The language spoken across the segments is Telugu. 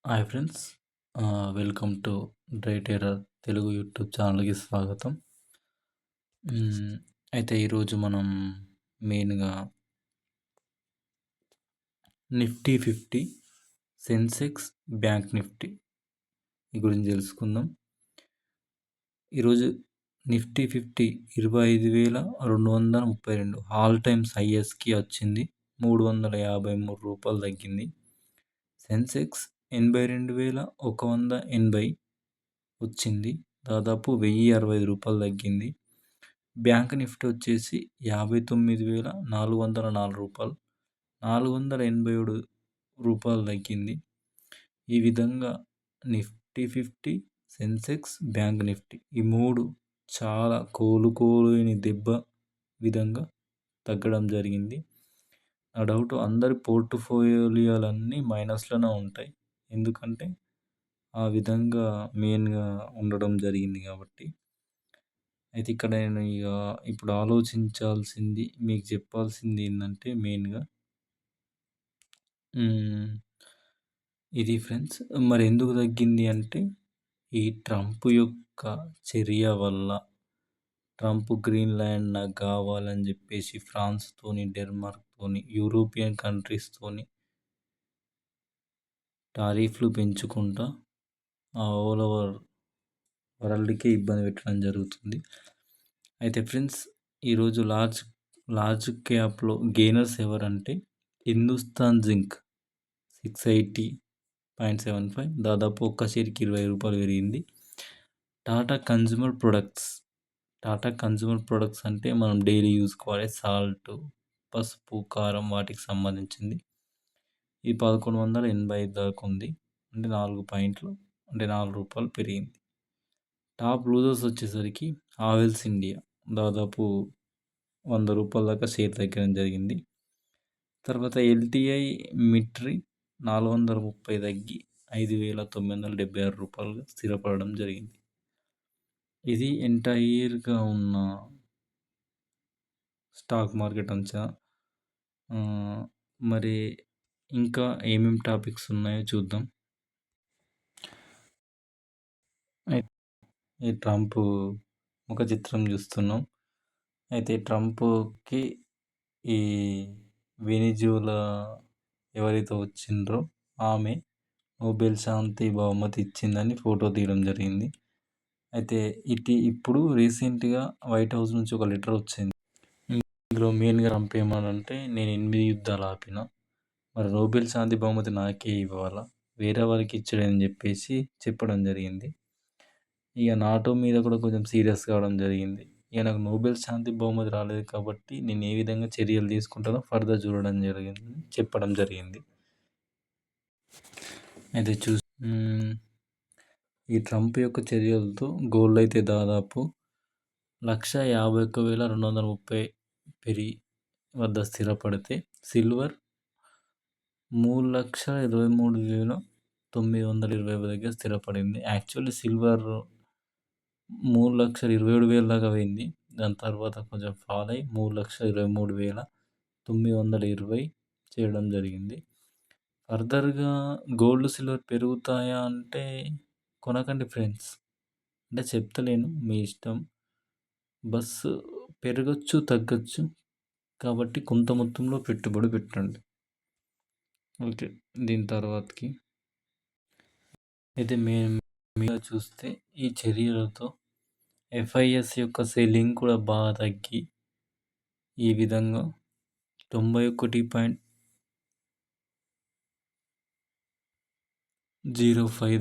Hi friends. Welcome to dry terror Telugu YouTube ఛానల్‌కి స్వాగతం. హ్మ్. అయితే ఈరోజు మనం మెయిన్‌గా నిఫ్టీ 50, సెన్సెక్స్, బ్యాంక్ నిఫ్టీ ఈ గురించి తెలుసుకుందాం. ఈరోజు నిఫ్టీ 50 25,232 ఆల్ టైమ్స్ హైయెస్ట్‌కి వచ్చింది. రూ. 353 తగ్గింది. సెన్సెక్స్ 82,180 వచ్చింది. దాదాపు రూ. 1,065 తగ్గింది. బ్యాంక్ నిఫ్టీ వచ్చేసి రూ. 59,404 రూ. 487 తగ్గింది. ఈ విధంగా నిఫ్టీ 50, సెన్సెక్స్, బ్యాంక్ నిఫ్టీ ఈ 3 చాలా కోలుకోలేని దెబ్బ విధంగా తగ్గడం జరిగింది. నా డౌట్ అందరి పోర్ట్‌ఫోలియోలన్నీ మైనస్‌లోనే ఉంటాయి. ఎందుకంటే ఆ విధంగా మెయిన్‌గా ఉండడం జరిగింది కాబట్టి. అయితే ఇక్కడ నేను ఇప్పుడు ఆలోచించాల్సింది, మీకు చెప్పాల్సింది ఏందంటే మెయిన్‌గా ఇది ఫ్రెండ్స్. మరి ఎందుకు తగ్గింది అంటే, ఈ ట్రంప్ యొక్క చర్య వల్ల ట్రంప్ గ్రీన్‌లాండ్ నాకు కావాలని చెప్పేసి ఫ్రాన్స్‌తోని, డెన్మార్క్‌తోని, యూరోపియన్ కంట్రీస్‌తోని టారిఫ్‌లు పెంచుకుంటా ఆల్ ఓవర్ వరల్డ్‌కే ఇబ్బంది పెట్టడం జరుగుతుంది. అయితే ఫ్రెండ్స్, ఈరోజు లార్జ్ క్యాప్‌లో గెయినర్స్ ఎవరంటే హిందుస్థాన్ జింక్ 680.75 దాదాపు ఒక్క షేర్‌కి రూ. 20 పెరిగింది. టాటా కన్జ్యూమర్ ప్రొడక్ట్స్ అంటే మనం డైలీ యూజ్‌కి వాడే సాల్ట్, పసుపు, కారం వాటికి సంబంధించింది. ఇది 1185 దాకా ఉంది. అంటే 4 పాయింట్లు, అంటే రూ. 4 పెరిగింది. టాప్ లూజర్స్ వచ్చేసరికి హావెల్స్ ఇండియా దాదాపు రూ. 100 దాకా షేర్ తగ్గడం జరిగింది. తర్వాత ఎల్టీఐ మిట్రీ 430 తగ్గి రూ. 5,976 స్థిరపడడం జరిగింది. ఇది ఎంటైర్‌గా ఉన్న స్టాక్ మార్కెట్ అంచనా. మరి ఇంకా ఏమేమి టాపిక్స్ ఉన్నాయో చూద్దాం. ఈ ట్రంప్ ముఖ చిత్రం చూస్తున్నాం. అయితే ట్రంప్‌కి ఈ వెనిజులా ఎవరైతే వచ్చిండ్రో ఆమె నోబెల్ శాంతి బహుమతి ఇచ్చిందని ఫోటో తీయడం జరిగింది. అయితే ఇప్పుడు రీసెంట్‌గా వైట్ హౌస్ నుంచి ఒక లెటర్ వచ్చింది. ఇందులో మెయిన్‌గా ట్రంప్ ఏమన్నాడంటే, నేను 8 యుద్ధాలు ఆపిన, మరి నోబెల్ శాంతి బహుమతి నాకే ఇవ్వాలా, వేరే వాళ్ళకి ఇచ్చాడని చెప్పేసి చెప్పడం జరిగింది. ఇక నాటో మీద కూడా కొంచెం సీరియస్ కావడం జరిగింది. ఇక నాకు నోబెల్ శాంతి బహుమతి రాలేదు కాబట్టి నేను ఏ విధంగా చర్యలు తీసుకుంటానో ఫర్దర్ చూడడం జరిగింది, చెప్పడం జరిగింది. అయితే ఈ ట్రంప్ యొక్క చర్యలతో గోల్డ్ అయితే దాదాపు 151,230 పెరిగి వద్ద స్థిరపడితే, సిల్వర్ 3,23,920 దగ్గర స్థిరపడింది. యాక్చువల్లీ సిల్వర్ 3,27,000 దాకా పోయింది. దాని తర్వాత కొంచెం ఫాల్ అయ్యి 3,23,920 చేయడం జరిగింది. ఫర్దర్‌గా గోల్డ్, సిల్వర్ పెరుగుతాయా అంటే కొనకండి ఫ్రెండ్స్. అంటే చెప్తలేను, మీ ఇష్టం. పెరగొచ్చు, తగ్గొచ్చు. కాబట్టి కొంత మొత్తంలో పెట్టుబడి పెట్టండి. ఓకే. దీని తర్వాతకి అయితే మీరు చూస్తే ఈ చర్యలతో ఎఫ్ఐఎస్ యొక్క సెల్లింగ్ కూడా బాగా తగ్గి ఈ విధంగా 91.05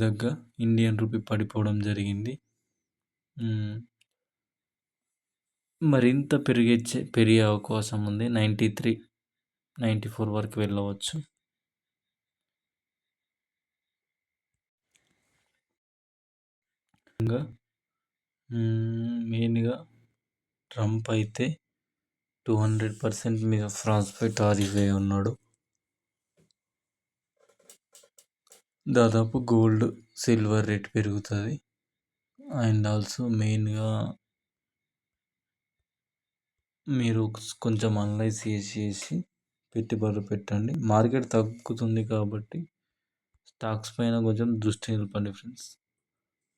దగ్గర ఇండియన్ రూపీ పడిపోవడం జరిగింది. మరింత పెరిగే అవకాశం ఉంది. 93, 94 వరకు వెళ్ళవచ్చు. మెయిన్‌గా ట్రంప్ అయితే 200% మీద ఫ్రాన్స్పై టారిఫ్ వేయి ఉన్నాడు. దాదాపు గోల్డ్, సిల్వర్ రేట్ పెరుగుతుంది. అండ్ ఆల్సో మెయిన్‌గా మీరు కొంచెం అనలైజ్ చేసి పెట్టుబడులు పెట్టండి. మార్కెట్ తగ్గుతుంది కాబట్టి స్టాక్స్ పైన కొంచెం దృష్టి నిలపండి friends.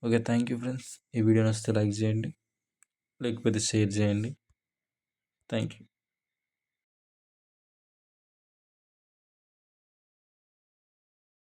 Okay, thank you friends. ఈ వీడియో నచ్చితే లైక్ చేయండి, లేకపోతే షేర్ చేయండి. Thank you.